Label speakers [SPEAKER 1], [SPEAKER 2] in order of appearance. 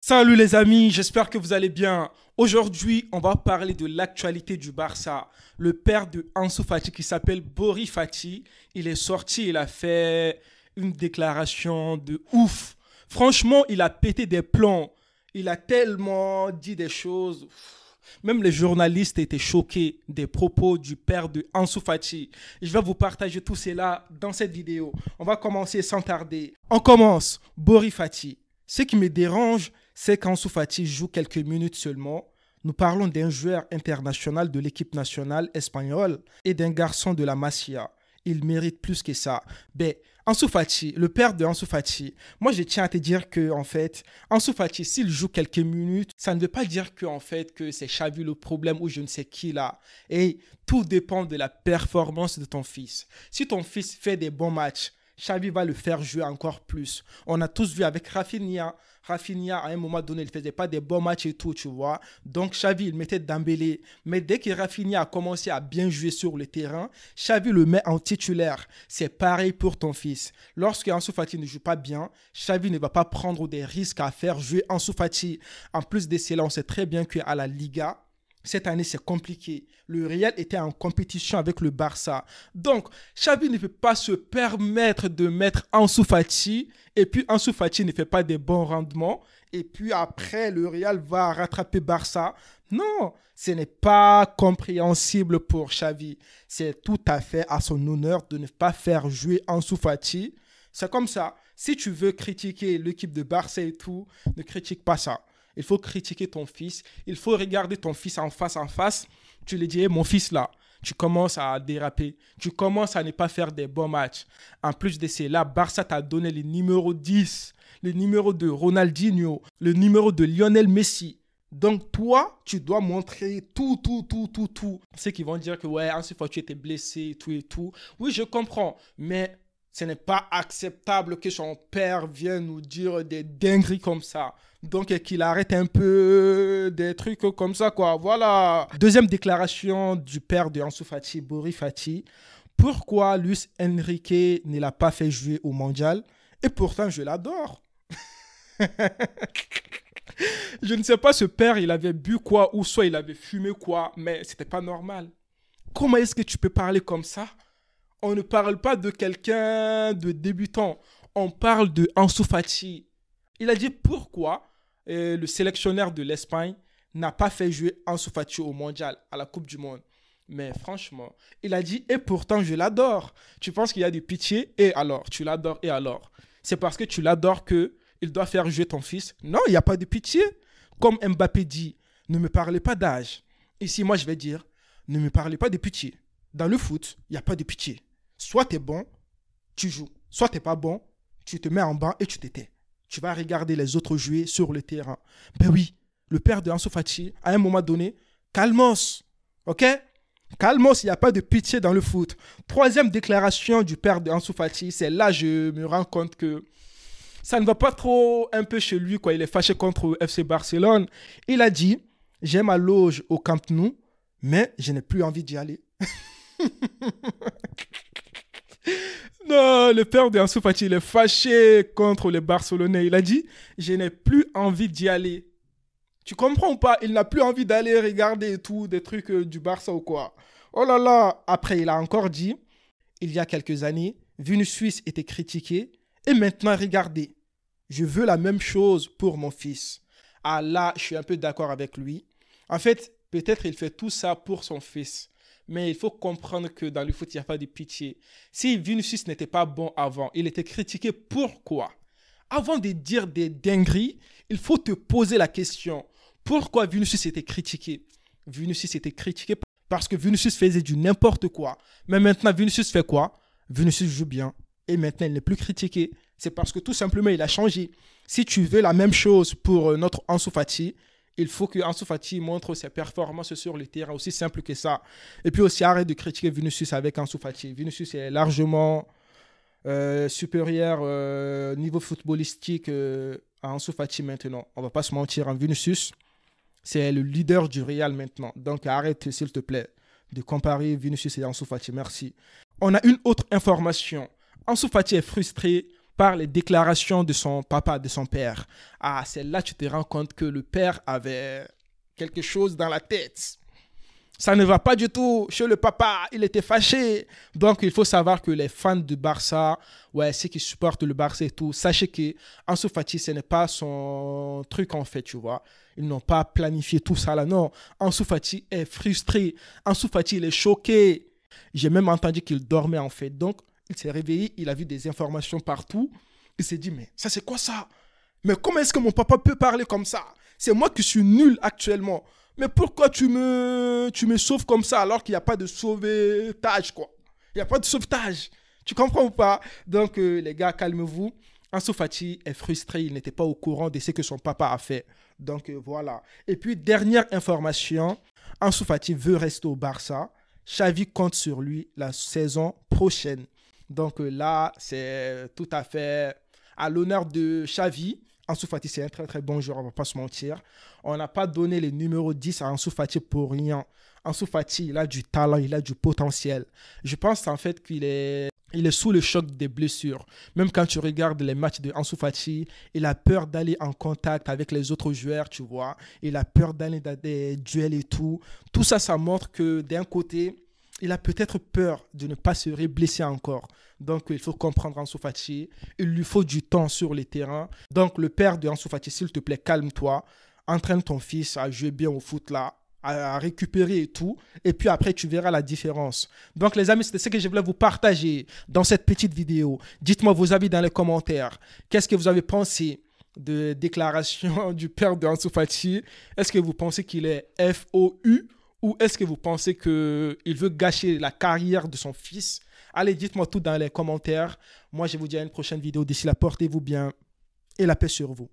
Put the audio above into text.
[SPEAKER 1] Salut les amis, j'espère que vous allez bien. Aujourd'hui, on va parler de l'actualité du Barça. Le père de Ansu Fati qui s'appelle Bori Fati, il est sorti, il a fait une déclaration de ouf. Franchement, il a pété des plombs. Il a tellement dit des choses. Même les journalistes étaient choqués des propos du père de Ansu Fati. Je vais vous partager tout cela dans cette vidéo. On va commencer sans tarder. On commence. Bori Fati. Ce qui me dérange, c'est qu'Ansu Fati joue quelques minutes seulement. Nous parlons d'un joueur international de l'équipe nationale espagnole et d'un garçon de la Masia. Il mérite plus que ça. Ben, Ansu Fati, le père de Ansu Fati, moi je tiens à te dire que en fait, Ansu Fati, s'il joue quelques minutes, ça ne veut pas dire que en fait que c'est Xavi le problème ou je ne sais qui là. Et tout dépend de la performance de ton fils. Si ton fils fait des bons matchs, Xavi va le faire jouer encore plus. On a tous vu avec Rafinha. Rafinha, à un moment donné, il ne faisait pas des bons matchs et tout, tu vois. Donc, Xavi, il mettait Dembélé. Mais dès que Rafinha a commencé à bien jouer sur le terrain, Xavi le met en titulaire. C'est pareil pour ton fils. Lorsque Ansu Fati ne joue pas bien, Xavi ne va pas prendre des risques à faire jouer Ansu Fati. En plus de cela, on sait très bien qu'à la Liga, cette année, c'est compliqué. Le Real était en compétition avec le Barça. Donc, Xavi ne peut pas se permettre de mettre Ansu Fati. Et puis, Ansu Fati ne fait pas des bons rendements. Et puis, après, le Real va rattraper Barça. Non, ce n'est pas compréhensible pour Xavi. C'est tout à fait à son honneur de ne pas faire jouer Ansu Fati. C'est comme ça. Si tu veux critiquer l'équipe de Barça et tout, ne critique pas ça. Il faut critiquer ton fils. Il faut regarder ton fils en face en face. Tu lui dis, hey, mon fils là, tu commences à déraper. Tu commences à ne pas faire des bons matchs. En plus de cela, Barça t'a donné le numéro 10, le numéro de Ronaldinho, le numéro de Lionel Messi. Donc toi, tu dois montrer tout. Ceux qui vont dire que ouais, ensuite tu étais blessé, tout et tout. Oui, je comprends, mais ce n'est pas acceptable que son père vienne nous dire des dingueries comme ça. Donc, qu'il arrête un peu des trucs comme ça, quoi. Voilà. Deuxième déclaration du père de Ansu Fati, Bori Fati. Pourquoi Luis Enrique ne l'a pas fait jouer au mondial? Et pourtant, je l'adore. Je ne sais pas, ce père, il avait bu quoi ou soit il avait fumé quoi, mais c'était pas normal. Comment est-ce que tu peux parler comme ça? On ne parle pas de quelqu'un de débutant. On parle de Ansu Fati. Il a dit pourquoi le sélectionneur de l'Espagne n'a pas fait jouer Ansu Fati au mondial, à la Coupe du Monde. Mais franchement, il a dit et pourtant je l'adore. Tu penses qu'il y a de pitié et alors, tu l'adores et alors. C'est parce que tu l'adores que il doit faire jouer ton fils. Non, il n'y a pas de pitié. Comme Mbappé dit, ne me parlez pas d'âge. Ici, moi je vais dire, ne me parlez pas de pitié. Dans le foot, il n'y a pas de pitié. Soit tu es bon, tu joues. Soit tu n'es pas bon, tu te mets en banc et tu t'étais. Tu vas regarder les autres jouer sur le terrain. Ben oui, le père de Ansu Fati, à un moment donné, calmos. Ok? Calmos, il n'y a pas de pitié dans le foot. Troisième déclaration du père de Ansu Fati, c'est là je me rends compte que ça ne va pas trop un peu chez lui, quoi. Il est fâché contre FC Barcelone. Il a dit, j'ai ma loge au Camp Nou, mais je n'ai plus envie d'y aller. Non, le père de Ansu Fati, il est fâché contre les Barcelonais. Il a dit, je n'ai plus envie d'y aller. Tu comprends ou pas? Il n'a plus envie d'aller regarder et tout, des trucs du Barça ou quoi. Oh là là. Après, il a encore dit, il y a quelques années, Vinicius était critiqué. Et maintenant, regardez, je veux la même chose pour mon fils. Ah là, je suis un peu d'accord avec lui. En fait, peut-être il fait tout ça pour son fils. Mais il faut comprendre que dans le foot, il n'y a pas de pitié. Si Vinicius n'était pas bon avant, il était critiqué. Pourquoi? Avant de dire des dingueries, il faut te poser la question. Pourquoi Vinicius était critiqué? Vinicius était critiqué parce que Vinicius faisait du n'importe quoi. Mais maintenant, Vinicius fait quoi? Vinicius joue bien. Et maintenant, il n'est plus critiqué. C'est parce que tout simplement, il a changé. Si tu veux la même chose pour notre Ansu Fati, il faut que Ansu Fati montre ses performances sur le terrain, aussi simple que ça. Et puis aussi, arrête de critiquer Vinicius avec Ansu Fati. Vinicius est largement supérieur niveau footballistique à Ansu Fati maintenant. On ne va pas se mentir, Vinicius, c'est le leader du Real maintenant. Donc arrête, s'il te plaît, de comparer Vinicius et Ansu Fati. Merci. On a une autre information. Ansu Fati est frustré par les déclarations de son papa, de son père. Ah, c'est là que tu te rends compte que le père avait quelque chose dans la tête. Ça ne va pas du tout chez le papa, il était fâché. Donc, il faut savoir que les fans du Barça, ouais, ceux qui supportent le Barça et tout, sachez que Ansu Fati, ce n'est pas son truc en fait, tu vois. Ils n'ont pas planifié tout ça là, non. Ansu Fati est frustré. Ansu Fati, il est choqué. J'ai même entendu qu'il dormait en fait. Donc, il s'est réveillé, il a vu des informations partout. Il s'est dit, mais ça c'est quoi ça? Mais comment est-ce que mon papa peut parler comme ça? C'est moi qui suis nul actuellement. Mais pourquoi tu me sauves comme ça alors qu'il n'y a pas de sauvetage, quoi? Il n'y a pas de sauvetage. Tu comprends ou pas? Donc, les gars, calmez-vous. Ansu Fati est frustré. Il n'était pas au courant de ce que son papa a fait. Donc, voilà. Et puis, dernière information. Ansu Fati veut rester au Barça. Xavi compte sur lui la saison prochaine. Donc, là, c'est tout à fait à l'honneur de Xavi. Ansu Fati, c'est un très très bon joueur, on ne va pas se mentir. On n'a pas donné les numéros 10 à Ansu Fati pour rien. Ansu Fati, il a du talent, il a du potentiel. Je pense en fait qu'il est sous le choc des blessures. Même quand tu regardes les matchs de Ansu Fati, il a peur d'aller en contact avec les autres joueurs, tu vois. Il a peur d'aller dans des duels et tout. Tout ça, ça montre que d'un côté, il a peut-être peur de ne pas se reblesser encore. Donc, il faut comprendre Ansu Fati. Il lui faut du temps sur les terrains. Donc, le père de Ansu Fati, s'il te plaît, calme-toi. Entraîne ton fils à jouer bien au foot là, à récupérer et tout. Et puis après, tu verras la différence. Donc, les amis, c'était ce que je voulais vous partager dans cette petite vidéo. Dites-moi vos avis dans les commentaires. Qu'est-ce que vous avez pensé de déclaration du père de Ansu Fati? Est-ce que vous pensez qu'il est FOU? Ou est-ce que vous pensez qu'il veut gâcher la carrière de son fils? Allez, dites-moi tout dans les commentaires. Moi, je vous dis à une prochaine vidéo. D'ici là, portez-vous bien et la paix sur vous.